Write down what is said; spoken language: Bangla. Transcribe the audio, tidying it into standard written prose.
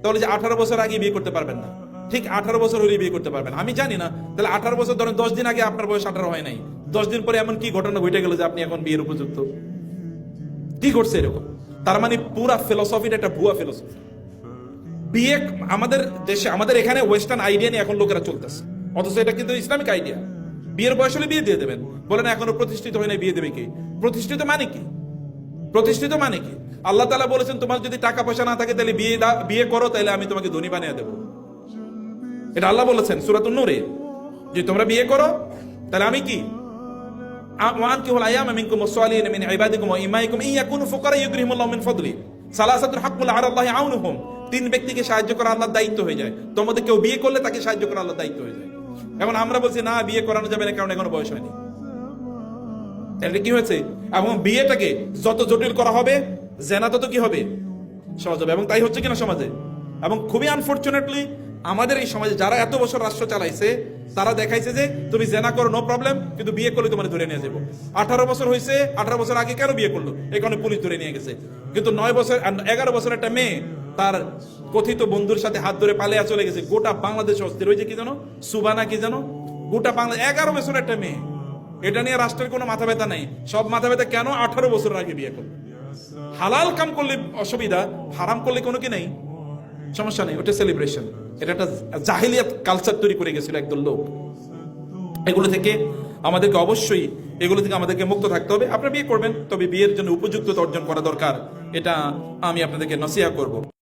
তাহলে যে 18 বছর আগে বিয়ে করতে পারবেন না, ঠিক 18 বছর হলে বিয়ে করতে পারবেন। আমি জানি না, তাহলে 18 বছর ধরেন 10 দিন আগে আপনার বয়স 18 হয় নাই, 10 দিন পরে এমন কি ঘটনা ঘটে গেল যে আপনি এখন বিয়ের উপযুক্ত? কি করছে এরকম? তার মানে পুরা ফিলোসফিটা একটা ভুয়া ফিলোসফি। বিয়ে আমাদের দেশে, আমাদের এখানে ওয়েস্টার্ন আইডিয়া নিয়ে এখন লোকেরা চলতেছে, অথচ এটা কিন্তু ইসলামিক আইডিয়া। বিয়ের বয়স হলে বিয়ে দিয়ে দেবেন, বলেন এখনো প্রতিষ্ঠিত হয় না, বিয়ে দেবে কি? প্রতিষ্ঠিত মানে কি? প্রতিষ্ঠিত মানে কি? আল্লাহ তাআলা বলেছেন তোমার যদি টাকা পয়সা না থাকে তাহলে বিয়ে করো, তাহলে আমি তোমাকে ধনী বানিয়ে দেবো। এটা আল্লাহ বলেছেন সূরাতুন নূরে, যে তোমরা বিয়ে করো তাহলে আমি কি, ওয়ানকিহুল আয়ামা মিনকুম ওয়াস-সালিহিনা মিন ইবাদিকুম ওয়া ইমাইকুম ইন ইয়াকুনু ফুকারা ইউগনিহিমুল্লাহু মিন ফাদলি সালাসাতুন হাক্কুন আলাল্লাহি আউনুহুম। তিন ব্যক্তিকে সাহায্য করা আল্লাহর দায়িত্ব হয়ে যায়। তোমাদের কেউ বিয়ে করলে তাকে সাহায্য করা আল্লাহর দায়িত্ব হয়ে যায়। এখন আমরা বলছি না, বিয়ে করানো যাবে না, কারণ এখনো বয়স হয়নি। তাহলে কি হয়েছে? এবং বিয়েটাকে যত জটিল করা হবে, জেনা তত কি হবে, সহজ হবে। এবং তাই হচ্ছে কিনা সমাজে। এবং খুবই আনফরচুনেটলি আমাদের এই সমাজে যারা এত বছর রাষ্ট্র চালাইছে, তারা দেখাইছে যে তুমি জেনা করো নো প্রবলেম, কিন্তু বিয়ে করলে তোমার ধরে নিয়ে যাবো। 18 বছর হয়েছে, 18 বছর আগে কেন বিয়ে করলো, এই কারণে পুলিশ ধরে নিয়ে গেছে। কিন্তু 9 বছর 11 বছর একটা মেয়ে তার কথিত বন্ধুর সাথে হাত ধরে পালিয়ে চলে গেছে, গোটা বাংলাদেশ অস্থির হয়েছে। কি জানো, সুবানা কি জানো, গোটা বাংলাদেশ 11 বছর একটা মেয়ে। এটা নিয়ে রাষ্ট্রের কোনো মাথা ব্যথা নেই। সব মাথা ব্যথা কেন 18 বছর আগে বিয়ে করলো। হালাল কাম করলে অসুবিধা, হারাম করলে কোনো কি নেই, সমস্যা নেই, ওটা সেলিব্রেশন। এটা একটা জাহিলিয়াত কালচার তৈরি করে গেছিল একদল লোক। এগুলো থেকে আমাদেরকে অবশ্যই মুক্ত থাকতে হবে। আপনারা বিয়ে করবেন, তবে বিয়ের জন্য উপযুক্ততা অর্জন করা দরকার, এটা আমি আপনাদেরকে নসিহত করব।